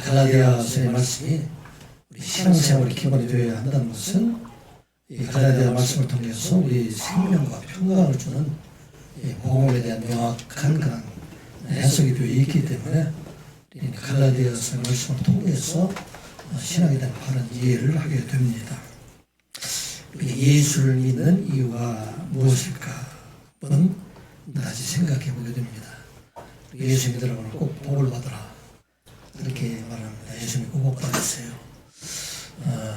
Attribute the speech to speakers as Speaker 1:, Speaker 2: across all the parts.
Speaker 1: 갈라디아서의 말씀이 우리 신앙생활의 기본이 되어야 한다는 것은 이 갈라디아 말씀을 통해서 우리 생명과 평강을 주는 복음에 대한 명확한 그런 해석이 되어 있기 때문에 갈라디아서의 말씀을 통해서 신앙에 대한 바른 이해를 하게 됩니다. 예수를 믿는 이유가 무엇일까? 한번 다시 생각해 보게 됩니다. 예수 믿으라고는 꼭 복을 받으라, 이렇게 말합니다. 예수님 꼭 복 받으세요.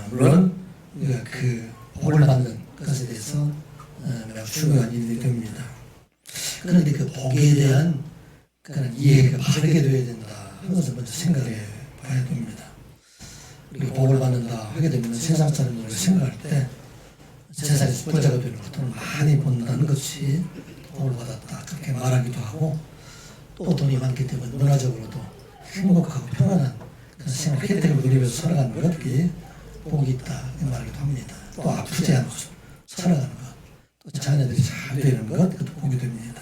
Speaker 1: 물론 우리가 그 복을 받는 것에 대해서 매우 중요한 일이 됩니다. 그런데 그 복에 대한 그런 이해가 바르게 되어야 된다 하는 것을 먼저 생각해 봐야 됩니다. 우리가 복을 받는다 하게 되면 세상 사람들을 생각할 때 세상에서 부자가 되는 것들을 많이 본다는 것이 복을 받았다, 그렇게 말하기도 하고, 또 돈이 많기 때문에 문화적으로도 행복하고 편안한 그런 생활 혜택을 누리면서 살아가는 것, 그게 복이 있다 말하기도 합니다. 또 아프지 않고 살아가는 것, 또 자녀들이 잘 되는 것, 그것도 복이 됩니다.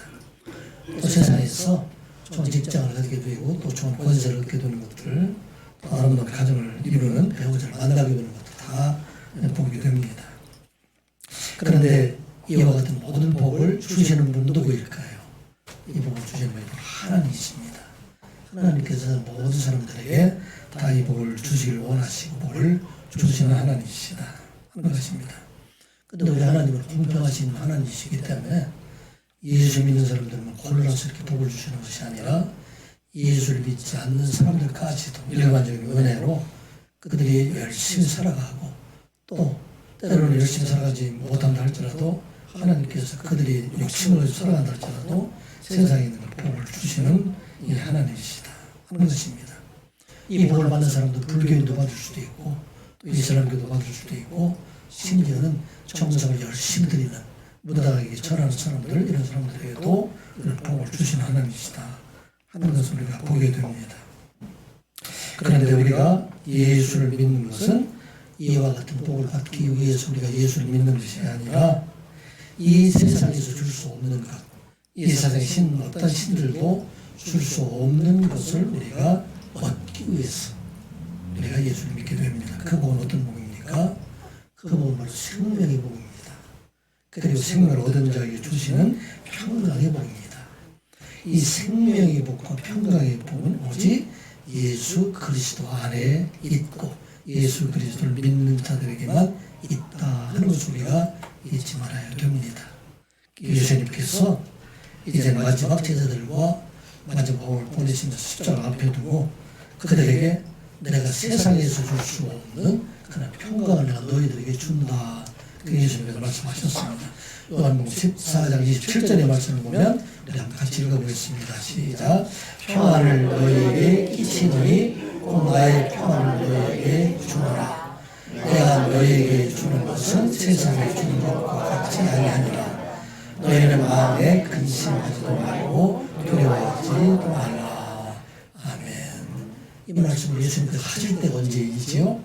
Speaker 1: 또 세상에서 좋은 직장을 얻게 되고 또 좋은 권세를 얻게 되는 것들, 또 아름다운 가정을 이루는 배우자를 만나게 되는 것도 다 복이 됩니다. 그런데 이와 같은 모든 복을 주시는 분은 누구일까요? 이 복을 주시는 분이 하나님이십니다. 하나님께서 모든 사람들에게 다 이 복을 주시기를 원하시고 복을 주시는 하나님이시다 하는 것입니다. 그런데 우리 하나님은 공평하신 하나님이시기 때문에 예수 믿는 사람들은 골라서 이렇게 복을 주시는 것이 아니라 예수를 믿지 않는 사람들까지도 일반적인 은혜로 그들이 열심히 살아가고, 또 때로는 열심히 살아가지 못한다 할지라도 하나님께서 그들이 욕심을 가지고 살아간다 할지라도 세상에 있는 복을 주시는 이 하나님이시다 하는 것입니다. 이 복을 받는 사람도 불교인도 받을 수도 있고 또 이슬람교도 받을 수도 있고, 심지어는 정성을 열심히 드리는 무당에게 절하는 사람들, 이런 사람들에게도 이런 복을 주시는 하나님이시다 하는 것을 우리가 보게 됩니다. 그런데 우리가 예수를 믿는 것은 이와 같은 복을 받기 위해서 우리가 예수를 믿는 것이 아니라 이 세상에서 줄 수 없는 것, 이 세상의 어떤 신들도 줄 수 없는 것을 우리가 얻기 위해서 우리가 예수를 믿게 됩니다. 그 복은 어떤 복입니까? 그 복은 바로 생명의 복입니다. 그리고 생명을 얻은 자에게 주시는 평강의 복입니다. 이 생명의 복과 평강의 복은 오직 예수 그리스도 안에 있고 예수 그리스도를 믿는 자들에게만 있다 하는 것을 우리가 잊지 말아야 됩니다. 예수님께서 이제 마지막 제자들과 마지막 복을 보내시면서 십자가 앞에 두고 그들에게 내가 세상에서 줄 수 없는 그런 평강을 내가 너희들에게 준다, 그 예수님께서 말씀하셨습니다. 요한복음 14장 27절의 말씀을 보면 우리 한번 같이 읽어보겠습니다. 시작. 평안을 너희에게 끼치노니 곧 나의 평안을 너희에게 주노라. 내가 너희에게 주는 것은 세상에 주는 것과 같지 아니하니라. 너희는 마음에 근심하지도 말고 두려워하지도 말라. 아멘. 이 말씀을 예수님께서 하실 때가 언제이지요?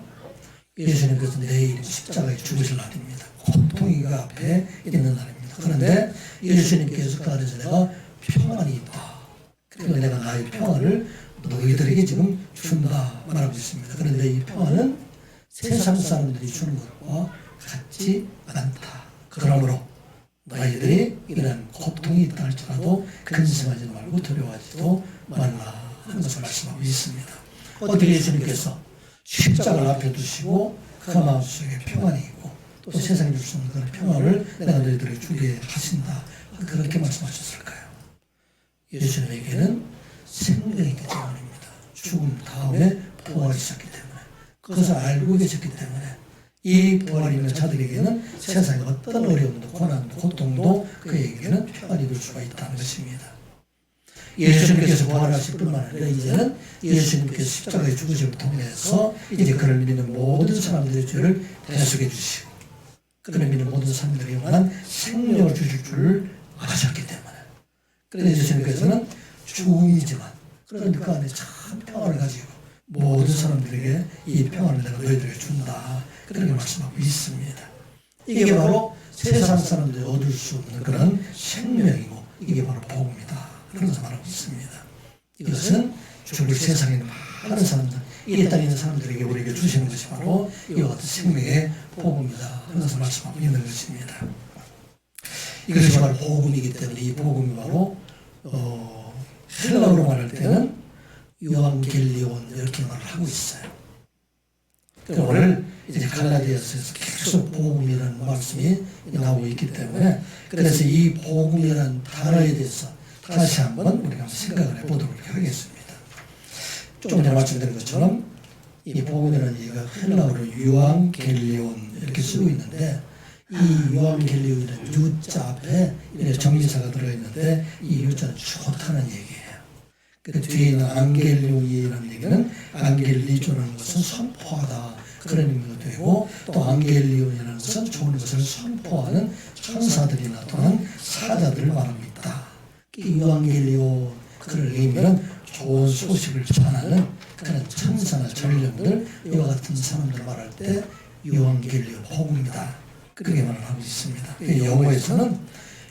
Speaker 1: 예수님께서 내일 십자가에 죽으실 날입니다. 고통이 그 앞에 있는 날입니다. 그런데 예수님께서 그 안에서 내가 평안이 있다, 그리고 내가 나의 평안을 너희들에게 지금 준다 말하고 있습니다. 그런데 이 평안은 세상 사람들이 주는 것과 같지 않다. 그러므로 너희들이 이런 고통이 있다 할지라도 근심하지도 말고 두려워하지도 말라 하는 것을 말씀하고 있습니다. 어떻게 예수님께서 십자가를 앞에 두시고 그 마음속에 평안이 있고 또 세상에 줄 수 없는 그런 평안을 내가 너희들에게 주게 하신다, 그렇게 말씀하셨을까요? 예수님에게는 생명이 있기 때문입니다. 죽음 다음에 부활이 있었기 때문에, 그것을 알고 계셨기 때문에 이 부활이 있는 자들에게는 세상의 어떤 어려움도 고난도 고통도 그에게는 평안이 될 수가 있다는 것입니다. 예수님께서 부활하실 뿐만 아니라 이제는 예수님께서 십자가에 죽으심을 통해서 이제 그를 믿는 모든 사람들의 죄를 대속해 주시고 그를 믿는 모든 사람들에게 영원한 생명을 주실 줄을 아셨기 때문에, 그래서 예수님께서는 죽음이지만 그런데 그 안에 참 평안을 가지고 모든 사람들에게 이 평안을 내가 너희들에게 준다, 그렇게 말씀하고 있습니다. 이게 바로 세상 사람들이 얻을 수 없는 그런 생명이고 이게 바로 복음이다, 그런 것을 말하고 있습니다. 이것은 죽을 세상에 있는 많은 사람들, 이 땅에 있는 사람들에게 우리에게 주시는 것이 바로 이와 같은 생명의 복음이다 하는 것을 말씀하고 있는 것입니다. 이것이 바로 복음이기 때문에 이 복음이 바로 헬라어로 말할 때는 유앙겔리온 이렇게 말을 하고 있어요. 오늘 이제 갈라디아서에서 계속 복음이라는 말씀이 나오고 있기 때문에 그래서 이 복음이라는 단어에 대해서 다시 한번 우리가 생각을 해보도록 하겠습니다. 좀 전에 말씀드린 것처럼 이 복음이라는 얘기가 헬라어로 유앙겔리온 이렇게 쓰고 있는데 이 유앙겔리온이라는 유자 앞에 정리사가 들어있는데 이 유자는 좋다는 얘기예요. 그 뒤에 있는 안겔리온이라는 얘기는 안겔리조라는 것은 선포하다 그런 의미가 되고 또 안겔리온이라는 것은 좋은 것을 선포하는 천사들이나 또는 사자들을 말하고 있다. 이 유앙겔리온 그런 의미는 좋은 소식을 전하는 그런 천사나 전령들 이와 같은 사람들을 말할 때 유앙겔리온 복음이다. 그렇게 말을 하고 있습니다. 영어에서는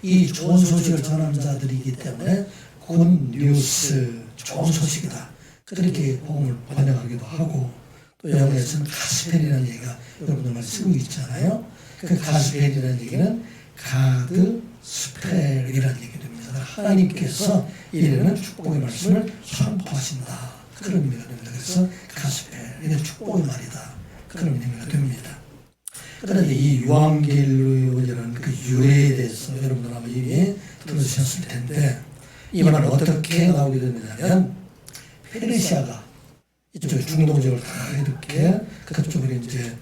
Speaker 1: 이 좋은 소식을 전하는 자들이기 때문에 굿 뉴스, 좋은 소식이다. 그렇게 복음을 번역하기도 하고 또 영어에서는 가스펠이라는 얘기가 여러분들 많이 쓰고 있잖아요. 그 가스펠이라는 얘기는 가드 스펠이라는 얘기 됩니다. 하나님께서 이래는 축복의 말씀을 선포하신다. 그런 의미가 됩니다. 그래서 가스펠, 이게 축복의 말이다. 그런 의미가 됩니다. 그런데 이 유앙겔리온이라는 그 유래에 대해서 여러분들 아마 이미 들으셨을 텐데 이 말은 어떻게 나오게 되느냐면 페르시아가 이쪽 중동 지역을 다 이렇게 그쪽으로 이제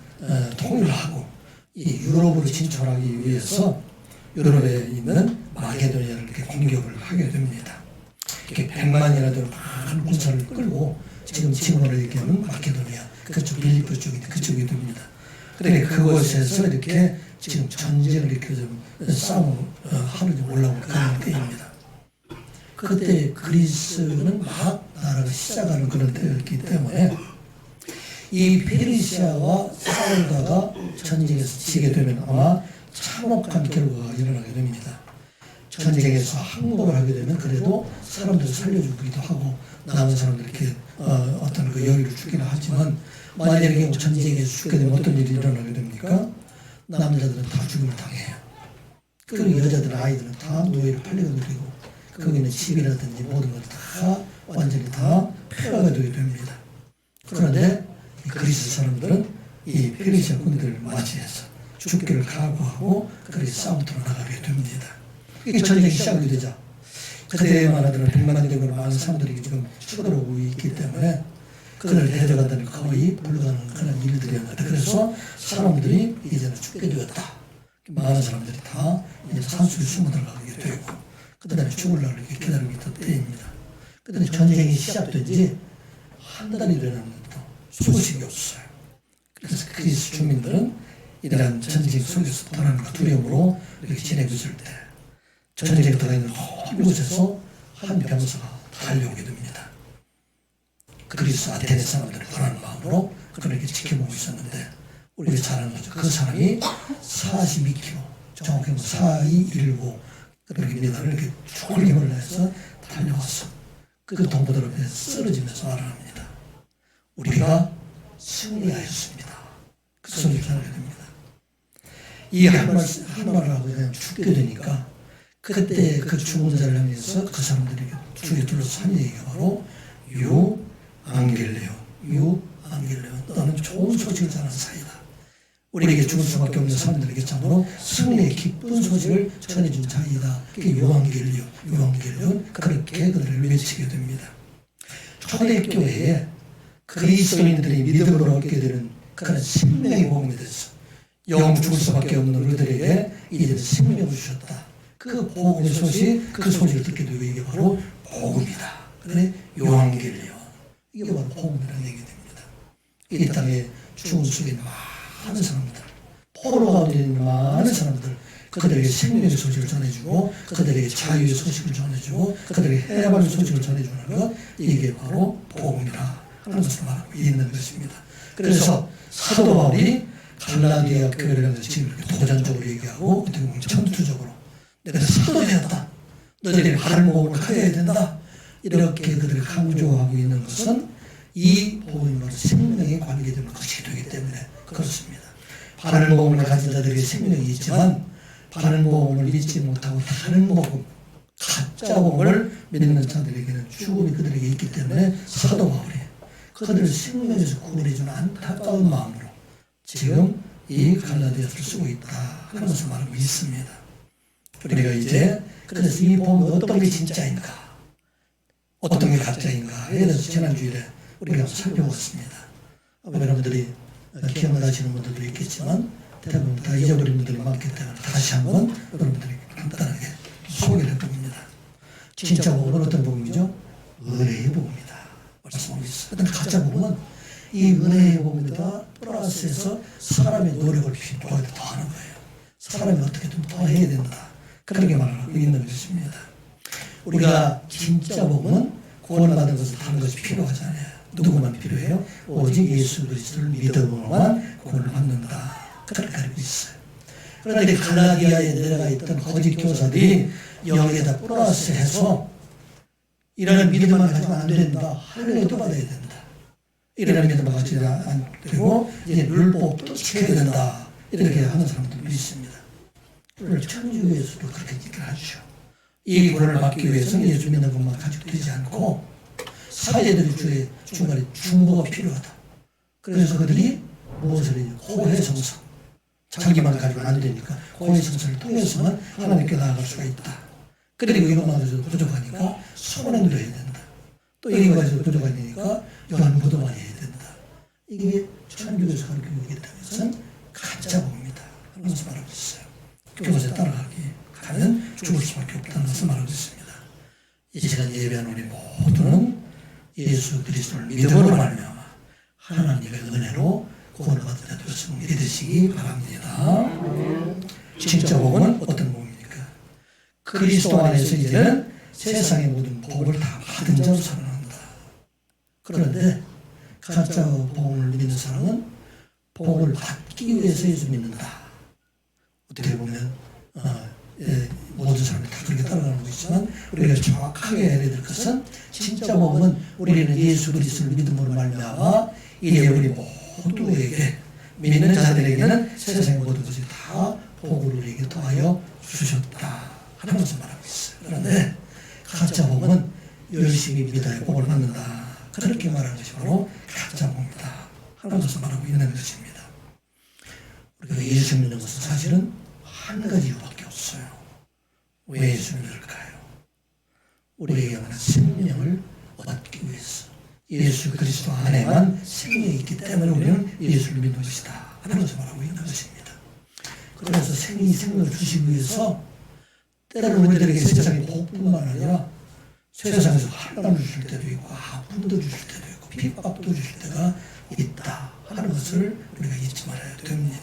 Speaker 1: 통일하고 이 유럽으로 진출하기 위해서 유럽에 있는 마게도니아를 이렇게 공격을 하게 됩니다. 이렇게 100만이나 되는 많은 군사를 끌고 지금으로 얘기하면 마게도니아 그쪽 빌리포 쪽이 그쪽이 됩니다. 그러니까 그곳에서 이렇게 지금 전쟁을 이렇게 좀 하는 올라오는 그런 때입니다. 그때 그리스는 막 나라가 시작하는 그런 때였기 때문에 이 페르시아와 싸우다가 전쟁에서 지게 되면 아마 참혹한 결과가 일어나게 됩니다. 전쟁에서 항복을 하게 되면 그래도 사람들을 살려주기도 하고 남은 사람들 이렇게 어떤 그 여유를 주기는 하지만 만약에 전쟁에서 죽게 되면 어떤 일이 일어나게 됩니까? 남자들은 다 죽음을 당해요. 그리고 여자들 아이들은 다 노예를 팔려드리고 거기는 집이라든지 모든 것들 다 완전히 다 폐허가 되게 됩니다. 그런데 이 그리스 사람들은 이 페르시아 군대를 맞이해서 죽기를 각오하고 그렇게 싸움터로 나가게 됩니다. 이 전쟁이 시작이 되자 그때만 하더라도 100만 정도로 많은 사람들이 지금 쳐들어오고 있기 때문에 그들을 데려가다는 거의 불가능한 그런 일들이었는데 그래서 사람들이 이제는 죽게 되었다. 많은 사람들이 다 이제 산속에 숨어 들어가게 되고 그 다음에 죽을 날을 기다리고 있던 때입니다. 그런데 전쟁이 시작된 지 한 달이 되는데도 소식이 없어요. 그래서 그리스 주민들은 이러한 전쟁 속에서 불안과 두려움으로 이렇게 지내고 있을 때 전쟁에 들어가 있는 이곳에서 한 병사가 달려오게 됩니다. 그리스 아테네 사람들을 불안한 마음으로 그렇게 지켜보고 있었는데 우리가 잘 아는 거죠. 그 사람이 42km 정확히 4219 그렇게 미나를 이렇게 죽을 내서 달려와서 그 동포들 앞에 쓰러지면서 말을 합니다. 우리가 승리하였습니다. 그 소리를 하게 됩니다. 이 한 말을 하고 그냥 죽게 되니까 그때 그 죽은 자를 향해서 그 사람들이 주위에 둘러서 한 얘기가 바로 유앙겔레오 너는 좋은 소식을 전하는 사이다. 우리에게 죽을 수밖에 없는 사람들에게 참으로 승리의 기쁜 소식을 전해준 자이다. 그게 유앙겔레오 그렇게 그들을 외치게 됩니다. 초대교회에 그리스도인들이 믿음으로 얻게 되는 그런 생명의 복음에 대해서 영원 죽을 수밖에 없는 우리들에게 이제 생명을 주셨다. 그 복음의 소식, 그 소식을 듣게 되고 이게 바로 복음이다. 그래 유앙겔리온 이게 바로 복음이라는 얘기 됩니다. 이 땅에 죽은 속에 많은 사람들, 포로 가운데 있는 많은 사람들, 그들에게 생명의 소식을 전해주고 그들에게 자유의 소식을 전해주고 그들에게 해방의 소식을 전해주는 것 이게 바로 복음이라 하는 것을 말하고 있는 것입니다. 그래서 사도 바울이 갈라디아 교회를 지금 도전적으로 얘기하고 어떻게 보면 전투적으로 내가 사도 되었다. 너희들이 바른 몸을 가져야 된다. 이렇게 그들을 강조하고 있는 것은 이 복음이 바로 생명에 관계되는 것이 되기 때문에 그렇습니다. 바른 복음을 가진 자들에게 생명이 있지만 바른 복음을 믿지 못하고 다른 복음, 가짜 복음을 믿는 자들에게는 죽음이 그들에게 있기 때문에 사도 바울이 그들을 생명에서 구원해주는 안타까운 마음으로 지금 이 갈라디아서를 쓰고 있다 하는 것을 말하고 있습니다. 우리가 이제 그래서 이 복음이 어떤 게 진짜인가, 어떤 게 가짜인가에 대해서 지난주일에 우리가 살펴봤습니다. 여러분들이 기억나시는 분들도 있겠지만 대부분 다 잊어버린 분들이 많기 때문에 다시 한번 여러분들이 간단하게 소개를 해봅니다. 진짜 복음은 어떤 복음이죠? 은혜의 복음이다 말씀하고 있어요. 어떤 가짜 복음은 이 은혜의 복음에다 플러스해서 사람의 노력을 필요하게 더하는 거예요. 사람이 어떻게든 더 해야 된다 그렇게 말하고 있는 것입니다. 우리가 진짜 복음은 구원받은 것을 다른 것이 필요하잖아요. 누구만 필요해요? 오직 예수 그리스도를 믿음으로만 구원을 받는다 그렇게 알고 있어요. 그런데 갈라디아에 내려가 있던 거짓 교사들이 여기에다 플러스해서 이런 믿음만 가지면 안 된다, 할례도 받아야 된다, 이런 믿음만 가지면 안 되고 이제 율법도 지켜야 된다 이렇게 하는 사람들도 있습니다. 오늘 천주교에서도 그렇게 얘기를 하죠. 이 구원을 받기 위해서는 예수 믿는 것만 가지고 되지 않고 사제들의 주의 중간에 중보가 필요하다. 그래서 그들이 무엇을 해요? 호해성성. 자기만 가지고는 안 되니까 호해성성을 통해서만 하나님께 나아갈 수가 있다. 그리고 이것만 가지고 부족하니까 소원행도 해야 된다. 또 이거 가지고 부족하니까 연구도 많이 해야 된다. 이게 천주교에서 가르치는 거기 때문에 가짜 복음이다 하는 것을 말하고 있어요. 교사에 따라가기 가면 죽을 수밖에 없다는 것을 말하고 있습니다. 이 시간 예배하는 우리 모두는 예수 그리스도를 믿음으로 말미암아 하나님의 은혜로 구원을 받은 자 되었음을 믿으시기 바랍니다. 진짜 복음은 어떤 복음입니까? 그리스도 안에서 이제는 세상의 모든 복을 다 받은 자로 살아난다. 그런데 가짜 복음을 믿는 사람은 복을 받기 위해서 예수 믿는다. 어떻게 보면 모든 사람이 다 그렇게 따라가는 것이지만 우리가 정확하게 해야 될 것은 진짜 복음은 우리는 예수 그리스도를 믿음으로 말미암아 이제 우리 모두에게 믿는 자들에게는 세상의 모든 것이 다 복을 우리에게 더하여 주셨다 하는 것을 말하고 있어요. 그런데 가짜 복음은 열심히 믿어야 복을 받는다 그렇게 말하는 것이 바로 가짜 복음이다 하는 것을 말하고 있는 것입니다. 우리가 예수 믿는 것은 사실은 한 가지 이유밖에 없어요. 왜 예수 믿을까요? 우리에게 영원한 생명을 얻기 위해서 예수 그리스도 안에만 생명이 있기 때문에 우리는 예수를 믿는 것이다 하는 것을 말하고 있는 것입니다. 그래서 생명을 주시기 위해서 때로는 우리들에게 세상의 복뿐만 아니라 세상에서 환난을 주실 때도 있고 아픔도 주실 때도 있고 핍박도 주실 때가 있다 하는 것을 우리가 잊지 말아야 됩니다.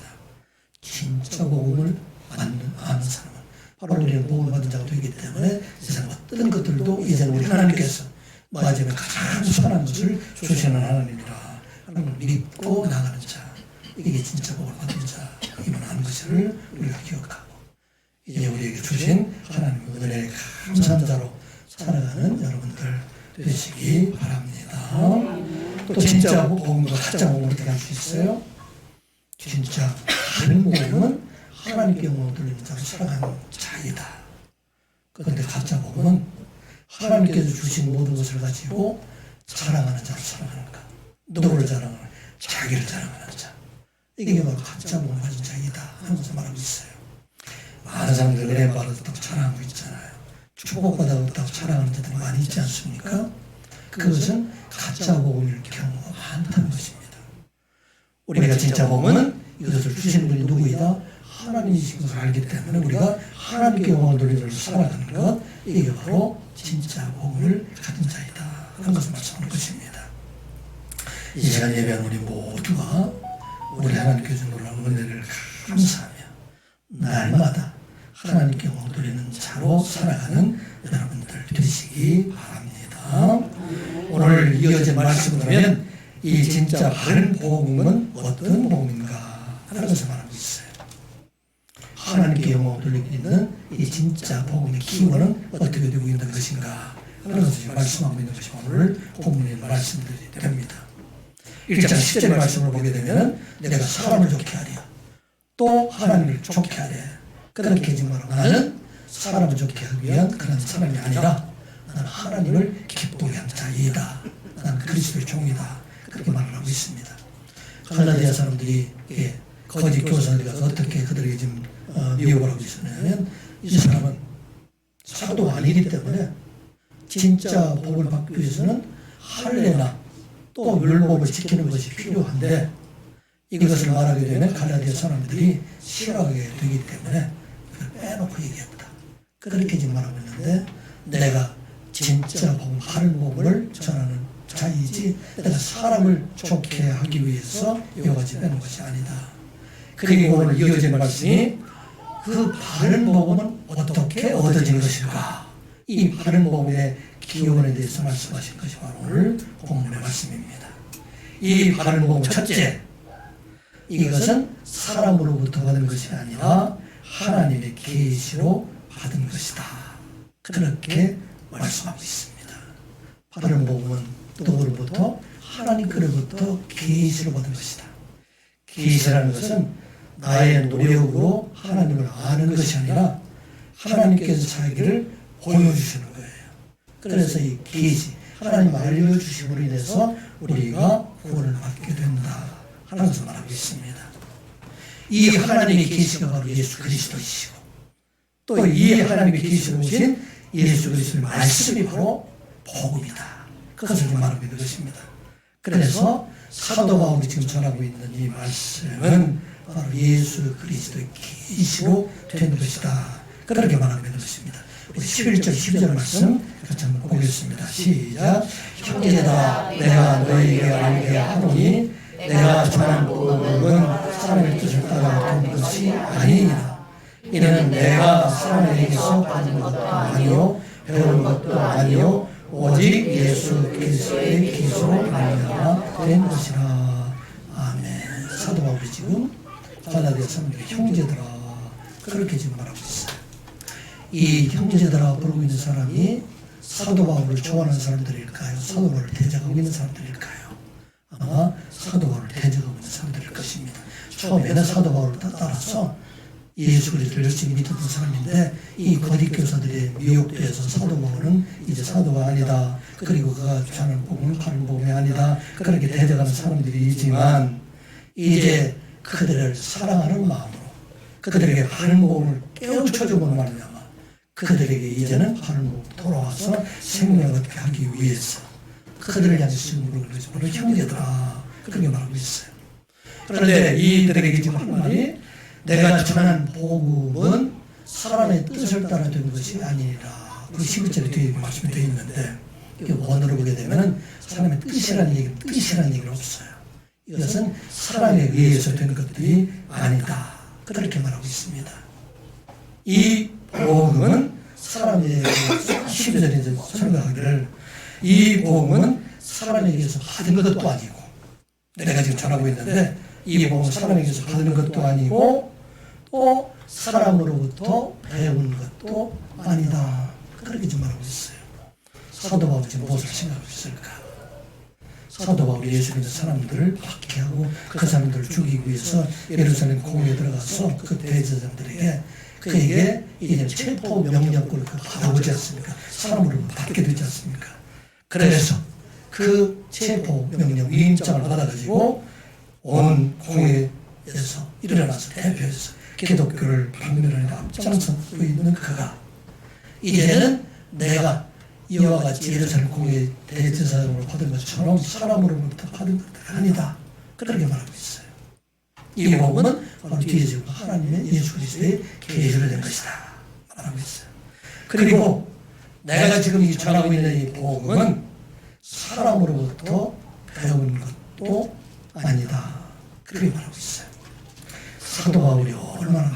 Speaker 1: 진짜 복음을 아는 사람은 바로 우리는 복음을 받은 자가 되기 때문에 세상 어떤 것들도 이제는 우리 하나님께서 마지막에 가장 선한 것을 주시는 하나님이라 하는 걸 믿고 나가는 자, 이게 진짜 복을 받은 자임을 아는 것을 우리가 기억하고 이제 우리에게 주신 하나님의 은혜에 감사한 자로 살아가는 여러분들 되시기 바랍니다. 또 진짜 복음과 가짜 복음을 어떻게 할 수 있어요? 진짜 바른 복음은 하나님께 영광을 돌리는 자로 살아가는 자이다. 그런데 가짜 복음은 하나님께서 주신 모든 것을 가지고 자랑하는 자로 살아가는 것. 누구를 자랑하는? 자기를 자랑하는 자. 이게 바로 가짜 복음을 가진 자이다 하는 것을 말하고 있어요. 많은 사람들이 은혜 받았다고 자랑하고 있잖아요. 축복받았다고 자랑하는 자들이 많이 있지 않습니까? 그것은 가짜 복음일 경우가 많다는 것입니다. 우리가 진짜 복음은 이것을 주시는 분이 누구이다? 하나님이신 것을 알기 때문에 우리가 하나님께 영광을 돌리면서 살아가는 것, 이게 바로 진짜 복음을 가진 자이다 하는 것을 말씀하는 것입니다. 이 시간 예배하는 우리 모두가 우리 하나님께 준 놀라운 은혜를 감사하며 날마다 하나님께 영광을 돌리는 자로 살아가는 여러분들 되시기 바랍니다. 오늘 이어진 말씀을 보면 이 진짜 바른 복음은 어떤 복음인가 하는 것을 말하고 있어요. 하나님께 영광을 돌리고 있는 이 진짜 복음의 기원은 어떻게 되고 있는 것인가 하는 것을 말씀하고 있는 것이 오늘 본문의 말씀들이 됩니다. 1장 10절의 말씀을 보게 되면 내가 사람을 좋게 하랴 또 하나님을 좋게 하랴 그렇게 하지 마라. 나는 사람을 좋게 하기 위한 그런 사람이 아니라 나는 하나님을 기쁘게 한 자이다. 나는 그리스도의 종이다. 그렇게 말을 하고 있습니다. 갈라디아 사람들이 거짓 교사들이 가서 어떻게 그들에게 지금 미혹을 하고 있었냐면 이 사람은 사도가 아니기 때문에 진짜 복을 받기 위해서는 할례나 또 율법을 지키는 것이 필요한데 이것을 말하게 되면 갈라디아 사람들이 싫어하게 되기 때문에 빼놓고 얘기했다. 그렇게 지금 말하고 있는데 내가 진짜 복, 바른 복을 전하는 자이지 내가 사람을 좋게 하기 위해서 이와 같이 빼놓은 것이 아니다. 그리고 오늘 이어지는 말씀이 그 바른 복음은 어떻게 얻어진 것일까? 이 바른 복음의 기원에 대해서 말씀하신 것이 바로 오늘 본문의 말씀입니다. 이 바른 복음 첫째, 이것은 사람으로부터 받은 것이 아니라 하나님의 계시로 받은 것이다. 그렇게 말씀하고 있습니다. 바른 복음은 누구로부터? 하나님 그로부터 계시로 받은 것이다. 계시라는 것은 나의 노력으로 하나님을 아는 것이 아니라 하나님께서 자기를 보여주시는 거예요. 그래서 이 계시, 하나님 알려주심으로 인해서 우리가 구원을 받게 된다 하는 것을 말하고 있습니다. 이 하나님의 계시가 바로 예수 그리스도이시고 또 이 하나님의 계시로 오신 예수 그리스도의 말씀이 바로 복음이다. 그것을 말하고 있는 것입니다. 그래서 사도 바울이 지금 전하고 있는 이 말씀은 바로 예수 그리스도의 계시로 된 것이다. 그렇게 말하고 있는 것입니다. 우리 11절 12절 말씀 같이 한번 보겠습니다. 시작. 형제들아 내가 너희에게 알게 하노니 내가 전한 복음은 사람의 뜻을 따라 된 것이 아니니라. 이는 내가 사람에게서 받은 것도 아니요 배운 것도 아니요 오직 예수 그리스도의 계시로 말미암아 된 것이라. 아멘. 사도 바울이 지금 갈라디아 사람들의 형제들아 그렇게 지금 말하고 있어요. 이 형제들아 부르고 있는 사람이 사도 바울을 좋아하는 사람들일까요? 사도 바울을 대적하고 있는 사람들일까요? 아마 사도 바울을 대적하고 있는 사람들일 것입니다. 처음에는 사도 바울을 따라서 예수 그리스도를 열심히 믿었던 사람인데 이 거짓 교사들의 미혹되어서 사도 바울은 이제 사도가 아니다. 그리고 그가 전하는 복음은 바른 복음이 아니다. 그렇게 대적하는 사람들이지만 이제 그들을 사랑하는 마음으로 그들에게 바른 복음을 깨우쳐주고는 말미암아 그들에게 이제는 바른 복음으로 돌아와서 생명을 얻게 하기 위해서 그들을 향해 쓰는 것이 바로 형제들아 그렇게 말하고 있어요. 그런데 이들에게 지금 한 말이 내가 전하는 복음은 사람의 뜻을 따라 된 것이 아니라 그 11절에 뒤에 말씀이 되어 있는데 이 원어로 보게 되면 사람의 뜻이라는 얘기는 없어요. 이것은 사람에 의해서 된 것들이 아니다. 그렇게 말하고 있습니다. 이 복음은 사람에게 12절에서 설명하기를 이 복음은 사람에게서 받은 것도 아니고 내가 지금 전하고 있는데 이 복음은 사람에게서 받는 것도 아니고 또 사람으로부터 배운 것도 아니다. 그렇게 좀 말하고 있어요. 사도 바울이 지금 무엇을 생각하고 있을까? 사도 바울이 예수 믿는 사람들을 박해하고 그 사람들을 죽이기 위해서 예루살렘 공회에 들어가서 그 대제사장들에게 그에게 이제 체포 명령권을 받아오지 않습니까? 사람으로 받게 되지 않습니까? 그래서 그 체포 명령 위임장을 받아가지고 온 공회에서 일어나서 대표해서 기독교를 박멸하는 앞장서고 있는 그가 이제는 내가 이와 같이 예루살렘 공회의 대제사장으로 받은 것처럼 사람으로부터 받은 것이 아니다. 그렇게 말하고 있어요. 이 복음은 바로 뒤에 지금 하나님의 예수 그리스도의 계시로 된 것이다. 말하고 있어요. 그리고 내가 지금 이 전하고 있는 이 복음은 사람으로부터 배운 것도 아니다. 그렇게 말하고 있어요. 사도 바울이 얼마나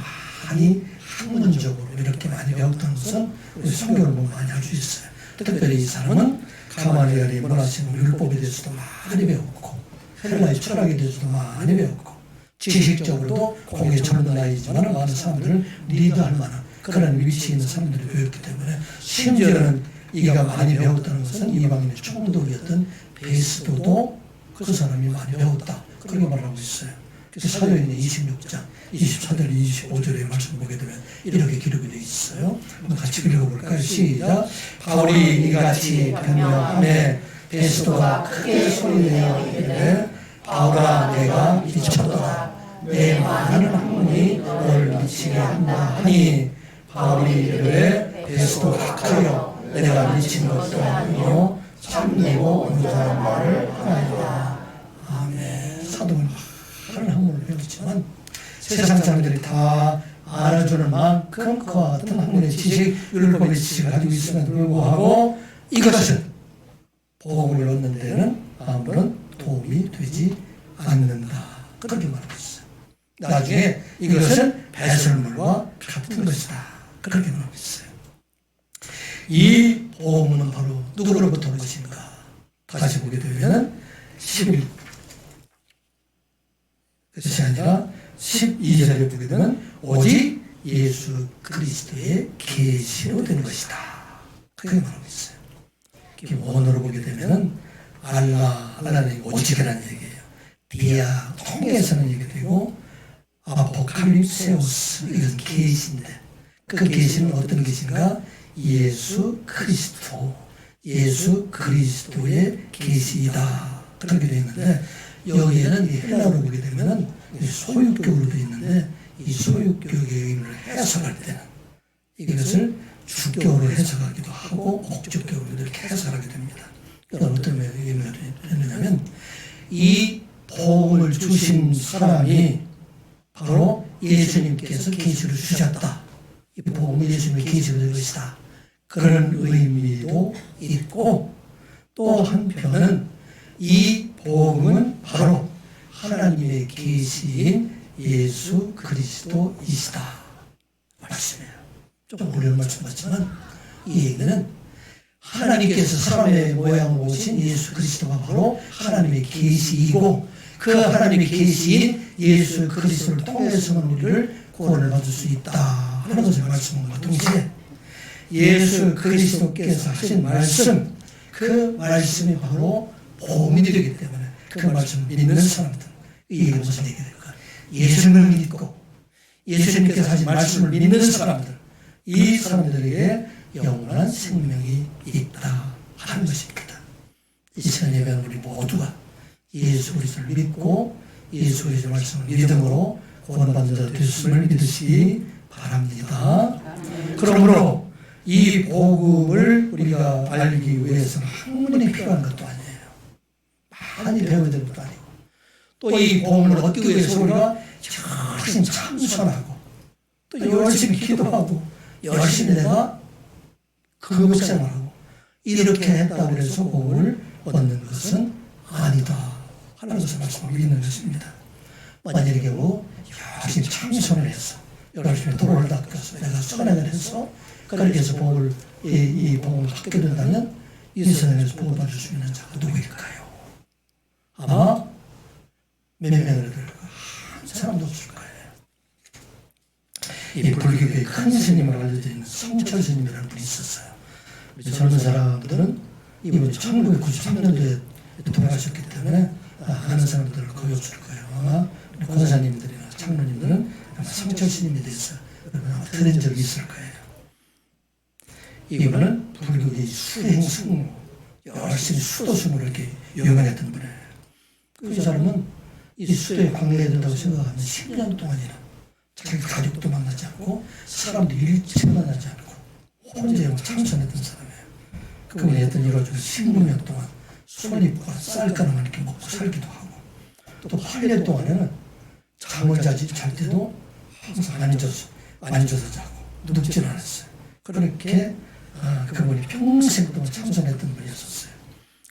Speaker 1: 많이 학문적으로 이렇게 많이 배웠다는 것은 우리 성경을 보면 많이 알 수 있어요. 특별히 이 사람은 가말리엘의 문화식 율법에 대해서도 많이 배웠고 헬라의 철학에 대해서도 많이 배웠고 지식적으로도 공의 젊은 나이지만 많은 사람들을 리드할 만한 그런 위치에 있는 사람들이 배웠기 때문에 심지어는 이가 많이 배웠다는 것은 이방인의 총독이었던 베스도도 그 사람이 많이 배웠다. 그렇게 말하고 있어요. 그래서 사도행전 26장 24절 25절의 말씀 보게 되면 이렇게 기록이 되어 있어요. 한번 같이 읽어볼까요? 시작. 바울이 이같이 변명하매 베스도가 크게 소리내어 이르되 바울아 내가 미쳤도다. 내 많은 학문이 너를 미치게 한다 하니 바울이 이르되 베스도 가까이여 내가 미친 것도 아니요 참되고 어느 사람 말을 하나이다. 아멘. 사도는 많은 학문을 배웠지만 세상 사람들이 다 알아주는 만큼 그와 같은 학문의 지식, 율법의 지식을 가지고 있음에도 불구하고 이것은 복음을 얻는 데는 아무런 도움이 되지 않는다. 그렇게 말하고 있어요. 나중에 이것은 배설물과 같은 것이다. 그렇게 말하고 있어요. 이 복음은 바로 누구로부터 온 것인가? 다시 보게 되면 11 그것이 아니라 12절에 보게 되면 오직 예수 그리스도의 계시로 된 것이다. 그렇게 말하고 있어요. 원어로 보게 되면 알라는 오직이라는 얘기예요. 디아 통에서는 얘기되고 아포칼립세우스 이것은 계시인데 그 계시는 어떤 계시인가? 예수 그리스도, 예수 그리스도의 계시이다. 그렇게 되어 있는데 여기에는 헬라어로 보게 되면 소유격으로 되어 있는데 이 소유격의 의미를 해석할 때는 이것을 주격으로 해석하기도 하고 목적격으로 이렇게 해석하게 됩니다. 어떤 의미가 되느냐면 이 복음을 주신 사람이 바로 예수님께서 계시를 주셨다. 이 복음은 예수님의 계시가 될 것이다. 그런 의미도 있고 또 한편은 이 복음은 바로 하나님의 계시인 예수 그리스도이시다. 말씀이에요. 좀 어려운 말씀 같지만 이 얘기는 하나님께서 사람의 모양으로 오신 예수 그리스도가 바로 하나님의 계시이고 그 하나님의 계시인 예수 그리스도를 통해서만 우리를 구원을 받을 수 있다 하는 것을 말씀함과 동시에 예수 그리스도께서 하신 말씀 그 말씀이 바로 복음이 되기 때문에 그 말씀을 믿는 사람들 이게 무슨 얘기가 될까? 예수님을 믿고 예수님께서 하신 말씀을 믿는 사람들 이 사람들에게 영원한 생명이 있다 하는 것입니다. 이 시간 예배하는 우리 모두가 예수 그리스도를 믿고 예수 그리스도의 말씀을 믿음으로 구원받는 자 되었음을 믿으시기 바랍니다. 그러므로 이 복음을 우리가 알기 위해서는 학문이 필요한 것도 아니에요. 많이 배워야 되는 것도 아니고 또 이 복음을 얻기 위해서 우리가 열심히 참선하고 또 열심히 기도하고 열심히 내가 금욕생활하고 이렇게 했다고 해서 복음을 얻는 것은 아니다 하는 것을 말씀을 믿는 것입니다. 만약에 뭐 열심히 참선을 해서 열심히 도로를 닦아서 내가 선행을 해서 그렇게 해서 복음을 이 복음을 받게 된다면 이 세상에서 복을 받을 수 있는 자가 누구일까요? 아마 몇 명을 들고 한 사람도 없을 거예요. 이 불교계의 큰 스님으로 알려져 있는 성철 스님이라는 분이 있었어요. 우리 젊은 사람들은 이분이 1993년도에 돌아가셨기 때문에 아는 사람들은 거의 없을 거예요. 아마 권사님들이나 장로님들은 아마 성철 스님에 대해서 아마 들은 적이 있을 거예요. 이분은 불교계의 수행승 열심히 수도승으로 이렇게 유명했던 분이에요. 그 사람은 이 수도에 광내야 된다고 생각하면 10년 동안이나 자기 가족도 만나지 않고 사람도 일체 만나지 않고 혼자 참선했던 사람이에요. 그분이 했던 일을 중에 16년 동안 솔잎과 쌀가루만 이렇게 먹고 살기도 하고 또 8년 동안에는 잠을 잘 때도 항상 앉아서 자고 눕지는 않았어요. 그렇게 그분이 평생 동안 참선했던 분이었어요.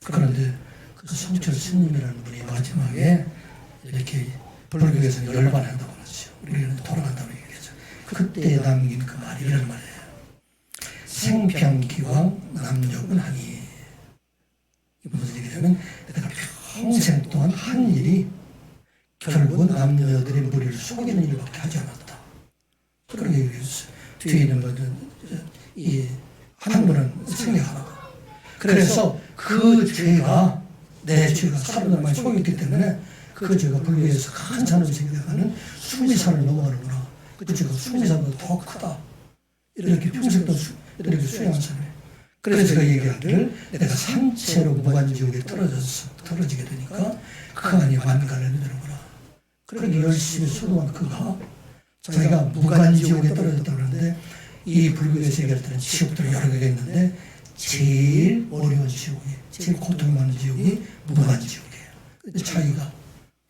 Speaker 1: 그런데 그 성철 스님이라는 분이 마지막에 이렇게 불교에서 열반한다고 하죠. 우리는 돌아간다고 얘기하죠. 그때 남긴 그 말이 이런 말이에요. 생평기왕 남욕은 하니. 이게 무슨 얘기냐면 내가 평생 동안 한 일이 결국은 남녀들의 무리를 속이는 일밖에 하지 않았다. 그런 얘기를 했어요. 뒤에 있는 분은 이 한 분은 생략하라고 그래서 그 죄가 내 죄가 사람들 많이 속였기 때문에 그 죄가 불교에서 큰 산업이 생겨가는 수미산을 넘어가는구나. 그 죄가 수미산보다 더 크다. 이렇게 평생 또 이렇게 수행한 사람이에요. 그래서 그 얘기하기를 내가 산채로 무간지옥에 떨어지게 되니까 그 안에 만간을 되는구나. 그렇게 열심히 수도한 그가 자기가 무간지옥에 떨어졌다고 하는데 이 불교에서 얘기할 때는 지옥들이 여러 개가 있는데 제일 어려운 지옥이, 제일 고통 많은 지옥이 무간지옥이에요. 자기가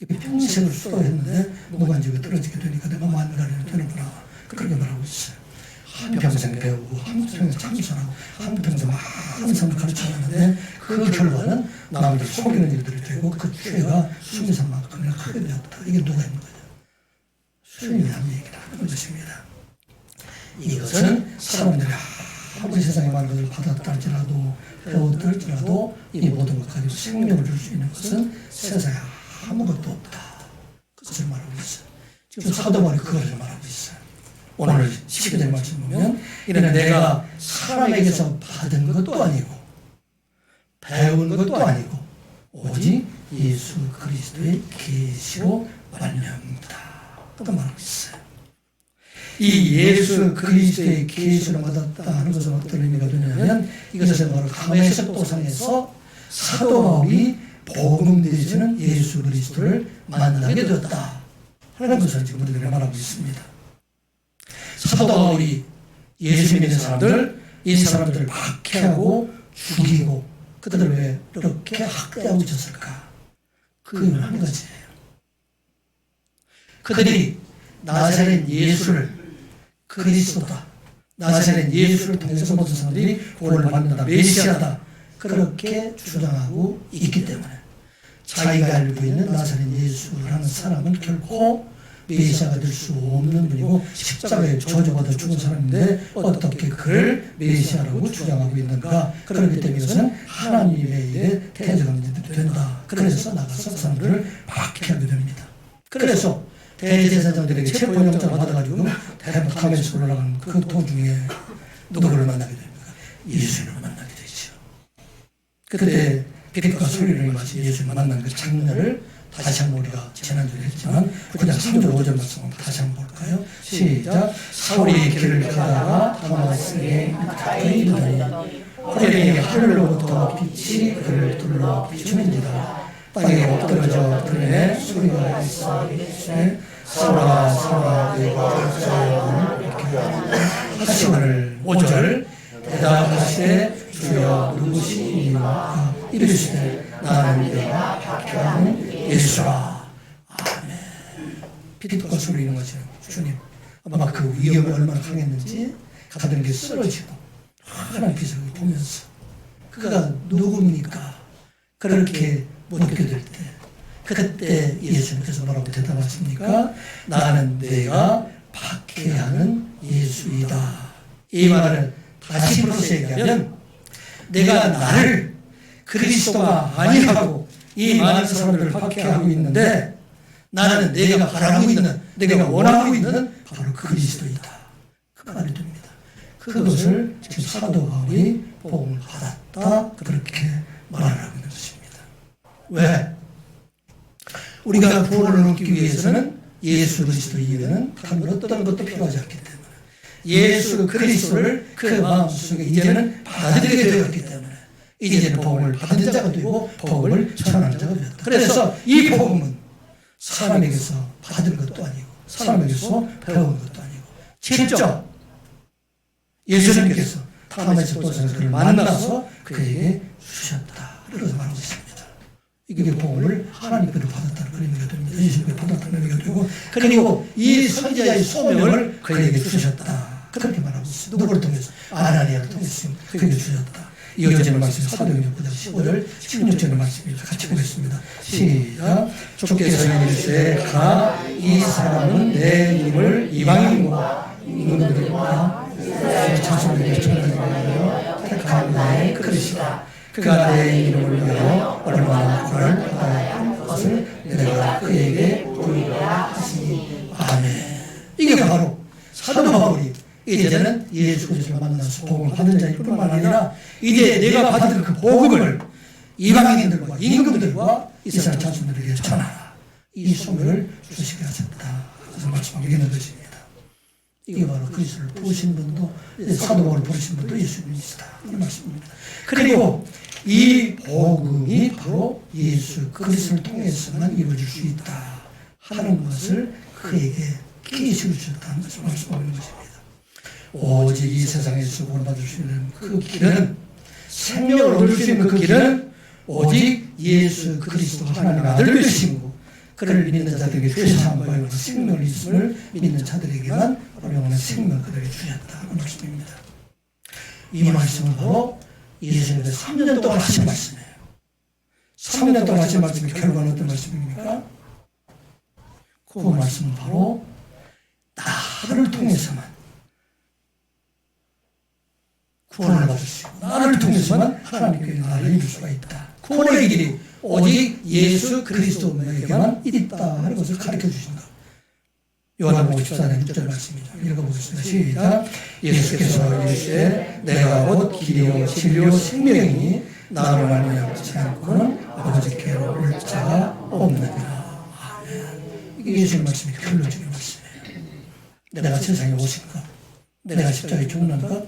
Speaker 1: 평생을 수도했는데 무간지옥에 떨어지게 되니까 내가 만간을 되는구나. 그렇게 말하고 있어요. 한평생 배우고 한평생 참선하고 한평생 많은 사람을 가르쳐놨는데 그 결과는 남들 속이는 일들이 되고 그 죄가 수미산만큼이나 크게 되었다. 이게 누가 있는 거죠? 스님이 한 얘기를 하는 것입니다. 이것은 사람들이 아무리 세상에 많은 것을 받았다 할지라도 배웠다 할지라도 이 모든 것 가지고 생명을 줄 수 있는 것은 세상에 아무것도 없다. 그것을 말하고 있어요. 지금 사도바울이 그것을 말하고 있어요. 오늘 12절 말씀 보면 이는 내가 사람에게서 받은 것도 아니고 배운 것도 아니고 오직 예수 그리스도의 계시로 말미암다. 또 말하고 있어요. 이 예수 그리스도의 계시로 받았다 하는 것은 어떤 의미가 되냐면 이것은 바로 가메섹도상에서 사도 바울이 복음 되시는 예수 그리스도를 만나게 되었다 하는 것을 지금 우리들이 말하고 있습니다. 사도 바울이 예수 믿는 사람들, 이 사람들을 박해하고 죽이고 그들을 왜 이렇게 학대하고 있었을까? 그 이유는 한 가지예요. 그들이 나사렛 예수를 그리스도다, 나사렛 예수를 통해서 모든 사람들이 구원을 받는다, 메시아다 그렇게 주장하고 있기 때문에 자기가 알고 있는 나사렛 예수라는 사람은 결코 메시아가 될 수 없는 분이고 십자가에 저주받아 죽은 사람인데 어떻게 그를 메시아라고 주장하고 있는가. 그렇기 때문에 이것은 하나님의 일에 대적하는 일이 된다. 그래서 나가서 사람들을 박해하게 됩니다. 그래서 대제사장들에게 체포영장을 받아가지고 다메섹으로 올라가는 그 도중에 누구를 만나게 됩니까? 예수를 만나게 되죠. 그때 빛과 소리를 마치 예수를 만난 그 장면을 다시 한번 우리가 지난주에 했지만 그냥 3절 5절 말씀 다시 한번 볼까요? 시작. 사울이 길을 가다가 다마스에 가까이 이르더니 호련히 하늘로부터 빛이 그를 둘러 비추는지라. 땅에 엎드러져 들에 소리가 있어 이르되 사울아 사울아 내가 어찌하여 이렇게 하시거늘. 5절 대답하시되 주여 누구시니까 이르시되 나는 내가 박해하는 예수라. 아멘. 빛과 소리 이런 것처럼 주님 아마 그 위험이 얼마나 강했는지 가던 게 쓰러지고 하나님 빛을 보면서 그가 누굽니까? 그렇게 묻게 될 때 그때 예수님께서 뭐라고 대답하십니까? 나는 내가 박해하는 예수이다. 이 말을 다시 풀어서 얘기하면 내가 나를 그리스도가 아니라고 이 많은 사람들을 박해하고 있는데 나는 내가 바라고 있는, 내가 원하고 있는 바로 그리스도이다. 그 말이 됩니다. 그것을 지금 사도 바울이 복음을 받았다 그렇게 말하고 있는 것입니다. 왜? 우리가 구원을 얻기 위해서는 예수 그리스도 이외에는 다른 어떤 것도 필요하지 않기 때문에 예수 그리스도를 그 마음속에 이제는 받아들이게 되었기 때문에 이제는 복음을 받은 자가 되고 복음을 전하는 자가 되었다. 그래서 이 복음은 사람에게서 받은 것도 아니고 사람에게서 배운 것도 아니고 직접 예수님께서 다메섹도상에서 그를 만나서 그에게 주셨다. 그래서 말하고 있습니다. 이게 복음을 하나님께로 받았다는 그런 의미가 됩니다. 예수님께 받았다는 의미가 되고 그리고 이 선지자의 소명을 그에게 주셨다. 그렇게 말하고 있습니다. 누구를 통해서? 아나니아를 통해서 그에게 주셨다. 이어지는 말씀이 사도행전 9장 15절 16절의 말씀입니다. 같이 보겠습니다. 시작. 주께서 이르시되 가라 이 사람은 내 이름을 이방인과 임금들과 자손에게 전하여 택한 나의 그릇이다. 그가 내 이름을 위하여 얼마나 고난을 받아야 할 것을 내가 그에게 보이라 하시니. 아멘. 이게 바로 사도 바울이 이제는 예수 예수 그리스도를 만나서 복음을 받은 자일 뿐만 아니라 이제 내가 받은 그 복음을 이방인들과 임금들과 이스라엘 자손들에게 전하라. 이 소명을 주시게 하셨다. 그래서 말씀하고 있는 것입니다. 이게 바로 그리스도를 부르신 분도 사도 바울을 부르신 분도 예수님이시다 하는 말씀입니다. 그리고 이 복음이 바로 예수 그리스도를 통해서만 이루어질 수 있다 하는 것을 그에게 계시해 주셨다는 것을 말씀하고 있는 것입니다. 오직 이 세상에서 구원 받을 수 있는 그 길은, 생명을 얻을 수 있는 그 길은 오직 예수 그리스도 하나님의 아들 되시고 그를 믿는 자들에게 죄 사함과 영원한 생명을 있음을 믿는 자들에게만 바로 영원한 생명을 그들에게 주셨다는 말씀입니다. 이 말씀은 바로 예수님께서 3년 동안 하신 말씀이에요. 3년 동안 하신 말씀이 결과는 어떤 말씀입니까? 그 말씀은 바로 나를 통해서만 구원을 받을 수 있고 나를 통해서만 하나님께 나를 이룰 수가 있다. 구원의 길이 오직 예수 그리스도에게만 있다 하는 것을 가르쳐 주신다. 요한복음 14장 6절 말씀이죠. 읽어보겠습니다. 시작. 예수께서 이르시되 내가 곧 길이요 진리요 생명이니 나로 말미암지 않고는 아버지께로 올 자가 없느니라. 아멘. 이게 예수의 말씀이 결론적인 말씀이에요. 내가 세상에 오신 것, 내가 십자가에 죽는 것,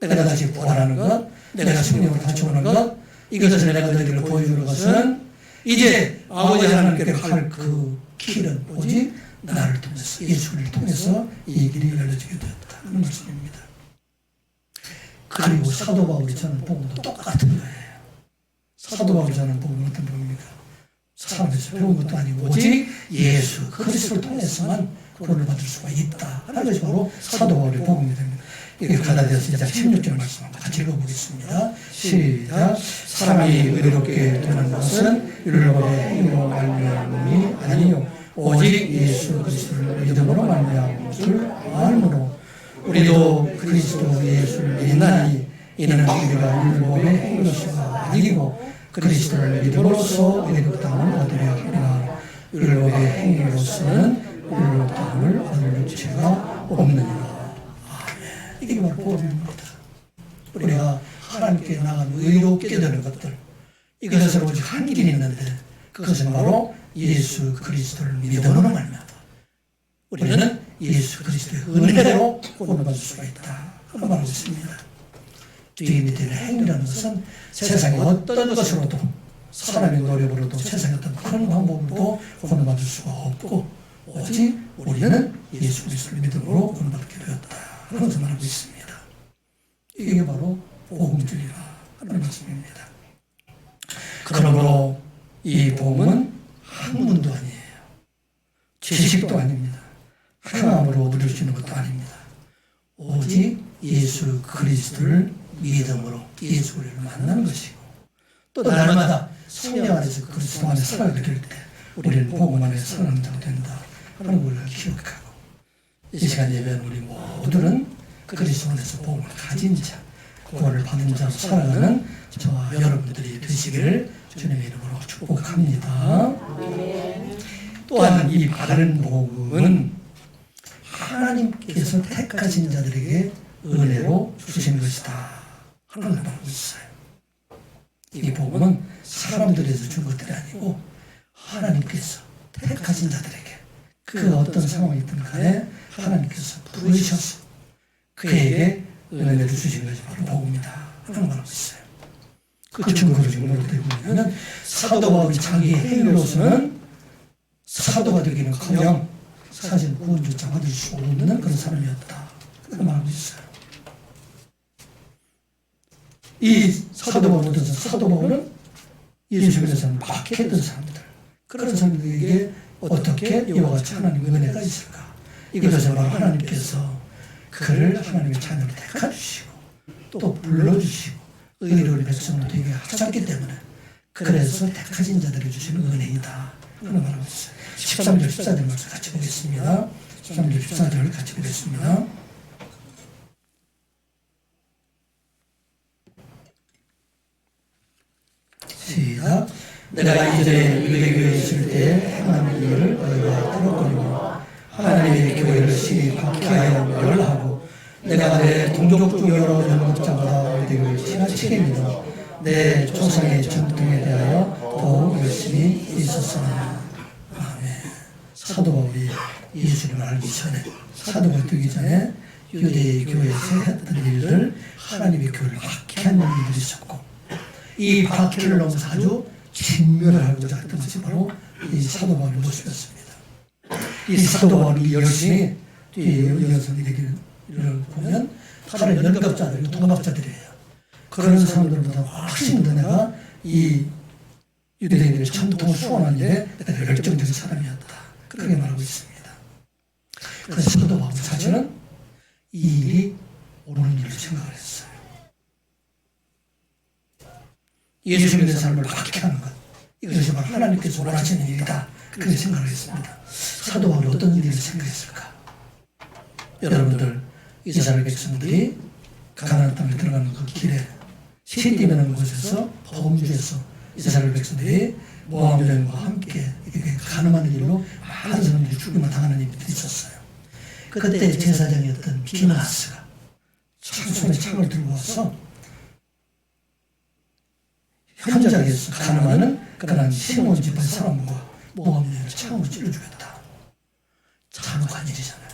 Speaker 1: 내가 다시 부활하는 것, 내가 성령으로 다시 오는 것, 이것을 내가 너희들을 보여주는 것은 이제 아버지 하나님께로 갈 그 길은 오직 나를 통해서, 예수를 통해서 이 길이 열려지게 되었다 하는 말씀입니다. 그리고 사도 바울이 전한 복음도 똑같은 거예요. 사도 바울이 전한 복음은 어떤 복음입니까? 사람에서 배운 것도 아니고 오직 예수 그리스도를 통해서만 구원을 받을 수가 있다 하는 것이 바로 사도 바울의 복음이 됩니다. 이게 갈라디아서 2장 16절 말씀 한번 같이 읽어보겠습니다. 시작. 사람이 의롭게 되는 것은 율법의 행위로 말미암음이 아니요 오직 예수 그리스도를 믿음으로 말미암은 것을 알므로 우리도 그리스도 예수를 믿나니 이는 우리가 율법의 행위로서가 아니고 그리스도를 믿음으로써 의롭다함을 얻으려 하리라. 율법의 행위로서는 의롭다함을 얻을 죄가 없느니라. 아멘. 이게 바로 복음입니다. 우리가 하나님께 나가면 의롭게 되는 것들, 이것은 오직 한 길이 있는데 그것은 바로 예수 그리스도를 믿음으로 말미암아 우리는 예수 그리스도의 은혜로 구원을 받을 수가 있다 하고 말하고 있습니다. 뒤에 밑에 있는 행위라는 것은 세상의 어떤 것으로도, 사람의 노력으로도, 세상의 어떤 큰 방법으로도 구원을 받을 수가 없고 오직 우리는 예수 그리스도를 믿음으로 구원을 받게 되었다 하는 것을 말하고 있습니다. 이게 바로 복음주의라 하는 말씀입니다. 그러므로 이 복음은 학문도 아니에요. 지식도 아닙니다. 행함으로 얻을 수 있는 것도 아닙니다. 오직 예수 그리스도를 믿음으로 예수 그리스도를 만나는 것이고 또 날마다 성령 안에서 그리스도 안에 살아가게 될 때 우리는 복음 안에서 살아가는 자가 된다 하는 걸 기억하고 이 시간 예배는 우리 모두는 그리스도 안에서 복음을 가진 자, 구원을 받은 자로 살아가는 저와 여러분들이 되시기를 주님의 이름으로 축복합니다. 또한 이 바른 복음은 하나님께서 택하신 자들에게 은혜로 주신 것이다 하는 걸 말하고 있어요. 이 복음은 사람들에서 준 것들이 아니고 하나님께서 택하신 자들에게 그 어떤 상황이든 간에 하나님께서 부르셔서 그에게 은혜를 주신 것이 바로 복음이다 하는 걸 말하고 있어요. 그 증거를 지금 어떻게 보면 사도 바울이 자기의 행위로서는 사도가 되기는커녕 사실 구원조차 받을 수 없는 그런 사람이었다 그렇게 말하고 있어요. 이 사도 바울은 어떤 사람? 사도 바울은 예수님께서 박했던 사람들, 그런 사람들에게 어떻게 이와 같이 하나님의 은혜가 있을까? 이것은 바로 하나님께서 그를 하나님의 자녀로 택하주시고 또 불러주시고 의로운 백성으로 되게 하셨기 때문에 그래서 택하신 자들을 주시는 은혜이다 그런 말하고 있어요. 13절 14절 말씀 같이 보겠습니다. 13절 14절 같이 보겠습니다. 시작. 내가 이전에 유대교에 있을 때 행한 일을 너희가 들었거니와 하나님의 교회를 시기 박해하여 멸하고 내가 내가 내 동족 중 여러 연극자보다 너희들을 지나치게 믿어 내 조상의 전통에 대하여 더욱 열심히 있었으나. 아멘. 사도 바울이 예수님을 알기 전에, 사도가 되기 전에 유대의 교회에서 했던 일들, 하나님의 교회를 박해하는 일들이 있었고, 이 박해를 넘어서 아주 진멸하고자 했던 것이 바로 이 사도 바울의 모습이었습니다. 이 사도 바울이 열심히 이어서 얘기를 보면 다른 연갑자들, 동갑자들이에요. 그런 사람들보다 훨씬 더 내가 이 유대인들의 전통을 수호하는 일에 내가 열정적인 사람이었다. 그렇게 말하고 있습니다. 그래서 사도 바울은 사실은 이 일이 옳은 일로 생각을 했어요. 예수 믿는 삶을 박해하는 것, 이것이 바로 하나님께서 원하시는 일이다. 그렇게 생각을 했습니다. 사도 바울이 어떤 일을 생각했을까? 여러분들, 이스라엘 백성들이 가나안 땅에 들어가는 그 길에 시띠라는 곳에서 범주에서 이스라엘 백성들이 모압 여인과 함께 이렇게 가늠하는 일로 많은 사람들이 죽임을 당하는 일이 있었어요. 그때 제사장이었던 비나스가 손에 창을 들고 와서 현장에서 가늠하는 그런 시몬 지파의 사람과 모압 여인을 창으로 찔러 죽였다. 참혹한 일이잖아요.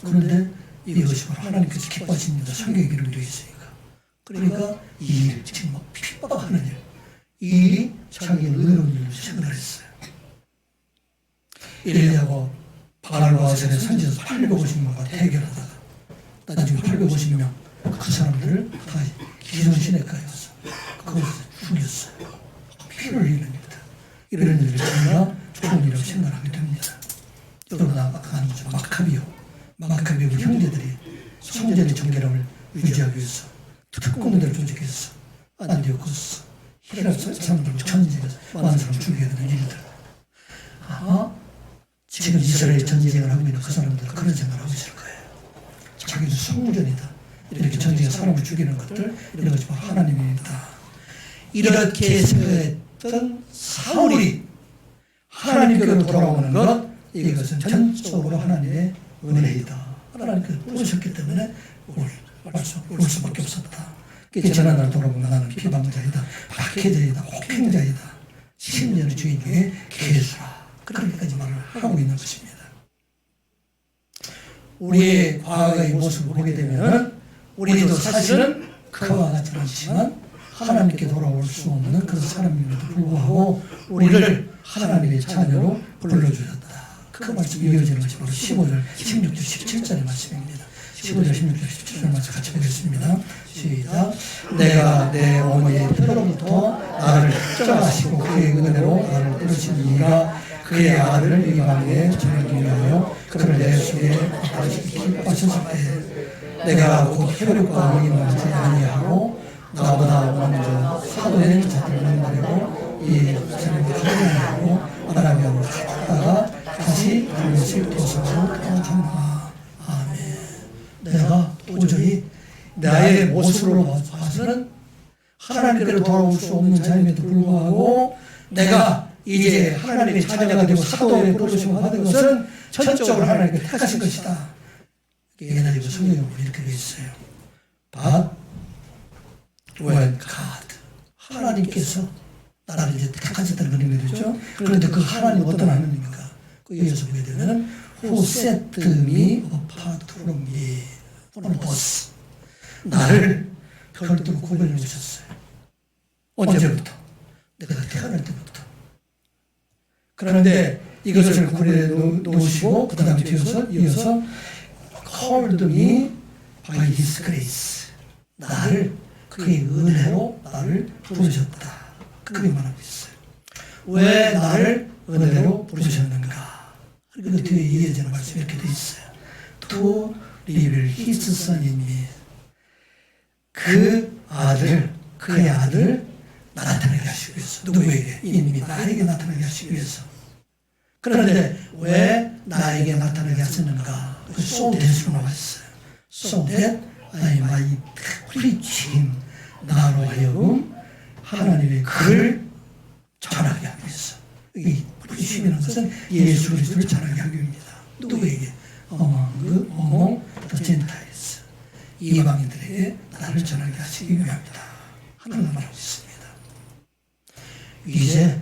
Speaker 1: 그런데 이것이 바로 하나님께서 기뻐하시는 일이다. 성경에 기록되어 있으니까. 그러니까 이 일, 지금 막 핍박하는 일, 이 일이 자기의 의로운 일로 생각을 했어요. 엘리야가 바알과 아셀의 산지에서 850명과 대결하다가 나중에 850명 그 사람들을 다 기존 시내가에 와서 거기서 죽였어요. 피를 흘리는 일이다. 이런 일을 자기가 좋은 일이라고 생각하게 됩니다. 여러분, 아까 한 마카비오 형제들이 성전의 정결함을 유지하기 위해서 특공대를 조직해서 안디오코스, 히랍 사람들을 전쟁에서 많은 사람을 죽이게 되는 일들. 지금 이스라엘 전쟁을 하고 있는 그 사람들은 그런 생각을 하고 있을 거예요. 자기는 성전이다. 이렇게 전쟁에 사람을 죽이는 것들, 이런 것이 바로 하나님입니다. 이렇게 생각했던 사울이 하나님께로 돌아오는 것, 이것은 전적으로 하나님의 은혜이다. 하나님께서 부르셨기 때문에 올 수밖에 없었다. 지난날 돌아보면 나는 피방자이다, 박해자이다, 혹행자이다, 심년의 주인 중에 개수라. 그렇게까지 말을 하고 있는 것입니다. 우리의 과거의 모습을 보게 되면 우리도 사실은 그와 같지는 않지만 하나님께 돌아올 수 없는 그런 사람임에도 불구하고 우리를 하나님의 자녀로 불러주셨다. 그 말씀이 이어지는 것이 바로 15절, 16절, 17절의 말씀입니다. 15절, 16절, 17절 말씀 같이 보겠습니다. 시작. 내가 내 어머니의 뼈로부터 나를 정하시고 그의 은혜로 나를 부르신 이가 그의 아들을 이방에 전하기 위하여 그를 내 속에 기뻐하셨을 때 내가 곧 혈육과 영이 먼저 아니하고 나보다 먼저 사도된 자들을 만나려고 이 사람을 하나님하고 아라비아로 갔다가 다시 다윗을 도성으로 떠났다. 아멘. 내가 도저히 나의 모습으로 봐서는 하나님께로 돌아올 수 없는 자임에도 불구하고 내가 이제 하나님의 자녀가 되고 사도의 부르심을 받은 것은 전적으로 하나님께 택하신 것이다. 옛날에 성경에 보면 이렇게 되어 있어요. But when God, 하나님께서 나를 이제 택하셨다는 그런 의미죠. 그런데 그 하나님 어떤 하나님입니까? 그 이어서 보게 되면 Who set me apart from me, from us. 나를 별도로 구별해 주셨어요. 언제부터? 내가 태어날 때부터. 그런데 이것을 구별해 놓으시고 그 다음 이어서 called me by his grace. 나를 그의 은혜로 나를 부르셨다. 그렇게 말하고 있어요. 왜 나를 은혜로 부르셨는가? 그 뒤에 이어지는 말씀이 이렇게 되어 있어요. To reveal his son in me. 그의 아들 나타나게 하시기 위해서. 누구에게? 이미 나에게 나타나게 하시기 위해서. 그런데 왜 나에게 나타나게 하셨는가? So that으로 나와 있어요. So that I might preach him. 나로 하여금 하나님의 글을 전하게 하기 위해서. 이 preach이라는 것은 예수 그리스도를 전하게 하기 위함입니다. 누구에게? Among the Gentiles. 이방인들에게 나를 전하게 하시기 위함이다 하는 말하고 있습니다. 이제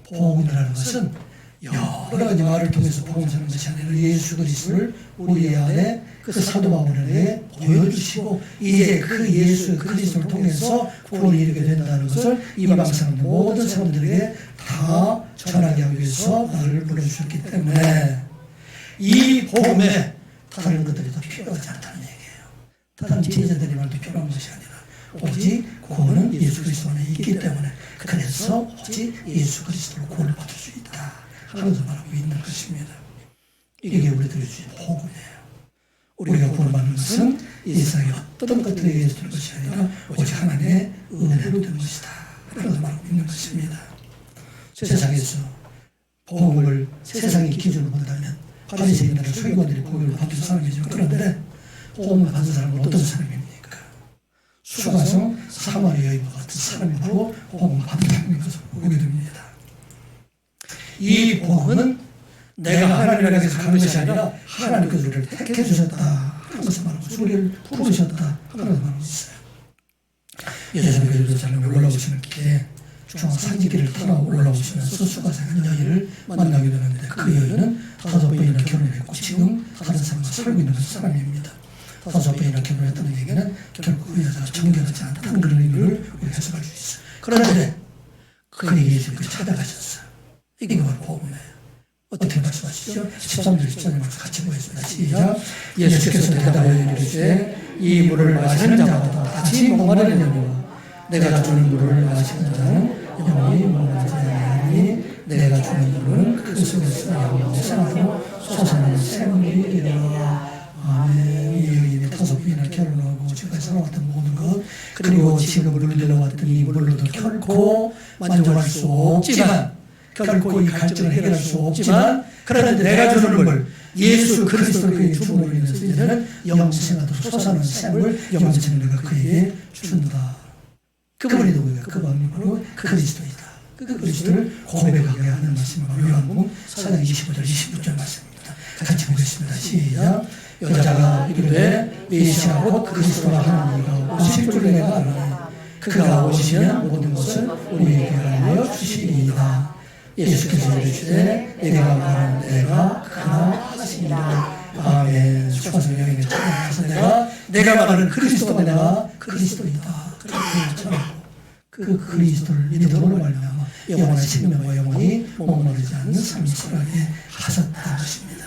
Speaker 1: 복음이라는 것은 여러 가지 말을 통해서 복음 전하는 것이 아니라 예수 그리스도를 우리 안에 그 사도 바울에게 보여주시고 이제 그 예수 그리스도를 통해서 구원을 이루게 된다는 것을 이방 사람들 모든 사람들에게 다 전하게 하기 위해서 나를 불러주셨기 때문에 이 복음에 다른 것들이 더 필요하지 않다는 얘기예요. 다른 제자들의 말도 필요한 것이 아니라 오직 구원은 예수 그리스도 안에 있기 때문에 그래서 오직 예수 그리스도로 구원을 받을 수 있다 하면서 말하고 있는 것입니다. 이게 우리들이 주신 복음이에요. 우리가 구원받는 것은 이 세상의 어떤 것들에 의해서 될 것이 아니라 오직 하나님의 은혜로 된 것이다 하면서 말하고 있는 것입니다. 세상에서 복음을 세상의 기준으로 본다면 바리새인이나 서기관들이 복음을 받은 사람이죠. 그런데 복음을 받은 사람은 어떤 사람입니까? 수가성 사마리아 여인과 같은 사람이 바로 복음을 받은 사람인 것을 보게 됩니다. 이 복음은 내가 하나님 안에서 가는 것이 아니라 하나님께서 우리를 택해 주셨다 하면서 말하고 우리를 부르셨다 하면서 말하고 있어요. 예전에 교회도 잘 올라오시는 길에 중앙 산지길을 따라 올라오시면서 수가성한 여인을 만나게 되는데 그 여인은 5번이나 결혼했고 지금 다른 사람과 살고 있는 사람입니다. 5번이나 결혼했다는 얘기는 결국 그 여자가 정결하지 않다는 그런 의미를 우리가 해석할 수 있어요. 그런데 그에게 예수님께서 찾아가셨어요. 이게 바로 복음이에요. 어떻게 말씀하시죠? 13절 14절 같이 보겠습니다. 시작. 예수께서 대답하여 이르시되 이 물을 마시는 자마다 다시 목마르려니와 내가 주는 물을 마시는 자는 영원히 목마르지 아니하니 내가 주는 물은 그 속에서 영생하고 솟아나는 샘물이 되리라. 아멘. 이 여인이 5번이나 결혼하고 지금까지 살아왔던 모든 것 그리고 지금 물들러왔던 이 물로도 결코 만족할 수 없지만 결코 이 갈증을 해결할 수 없지만 그런데 내가 주는 물 예수 그리스도를 그에게 줌으로 인해서 이제는 영생하도록 솟아나는 샘을 영생을 내가 그에게 준다. 그분이 누구예요? 그분이 바로 그리스도이다. 그 그리스도를 고백하게 하는 말씀이 바로 요한복음 4장 25절 26절 말씀입니다. 같이 보겠습니다. 시작. 여자가 이르되 메시아 곧 그리스도라 하는 이가 오실 줄 내가 아노니 그가 오시면 모든 것을 우리에게 알려 주시리이다. 예수께서 이르시되 내가 말하는 내가 그가 하시니라. 아멘. 수가성 여인의 찾아가서 내가 말하는 그리스도가 내가 그리스도이다. 그 그리스도를 믿음으로 말미암아 영원한 생명과 영원히 목마르지 않는 삶을 살게 하셨다 하십니다.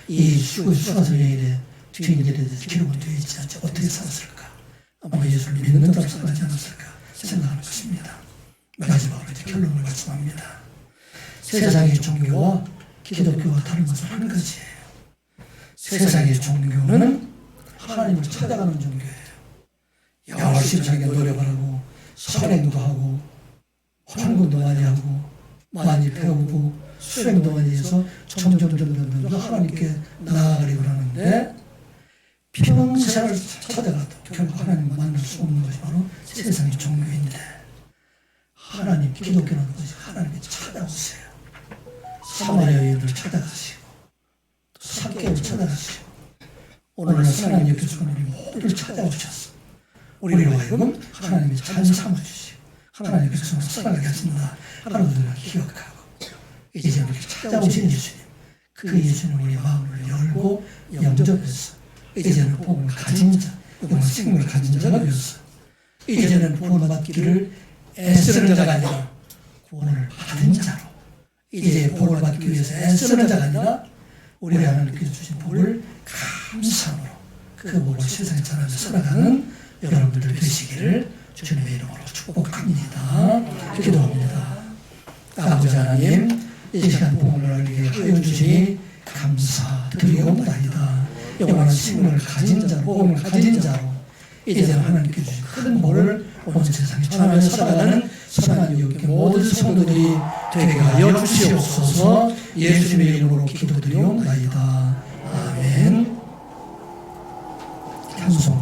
Speaker 1: 이 수가성 여인의 주인들에 대해서 기록은 되어 있지 않죠. 어떻게 살았을까? 아마 예수를 믿는 자로 살지 않았을까 생각하는 것입니다. 마지막으로 이제 결론을 말씀합니다. 세상의 종교와 기독교와 다른 것은 한 가지예요. 세상의 종교는 하나님을 찾아가는 종교예요. 열심히 자기가 노력을 하고 선행도 하고 헌금도 많이 하고 많이 배우고 수행도 많이 해서 점점 하나님께 나아가려고 하는데 평생을 찾아가도 결국 하나님을 만날 수 없는 것이 바로 세상의 종교인데 하나님 기독교라는 것이 하나님께 찾아오세요. 사마리아 여인을 찾아가시고 또 삭개를 찾아가시고 오늘날 하나님 옆에서 우리 모두를 찾아오셨어. 우리로 하여금 하나님의 잘 삼아주시고 하나님의 백성으로 살아가게 하신다 하는 것을 기억하고 이제 우리를 찾아오신 예수님 그 예수님 우리 마음을 열고 영접해서 이제는 복음을 가진 자 영원한 생명을 가진 자가 되었어. 이제는 구원 받기를 애쓰는 자가 아니라 구원을 받은 자로 이제 복을 받기 위해서 애쓰는 자가 아니라 우리 하나님께서 주신 복을 감사함으로 그 복을 세상에 전하며 살아가는 여러분들 되시기를 주님의 이름으로 축복합니다. 기도합니다. 아버지 하나님 이 시간 복음을 알리게 하여 주시니 감사드리옵나이다. 영원한 생명을 가진 자로 복음을 가진 자로 이제는 하나님께 주신 큰 복을 온 세상에 전하며 살아가는 선한 이웃의 모든 성도들이 되게 하여 주시옵소서. 예수님의 이름으로 기도드리옵나이다. 아멘. 찬송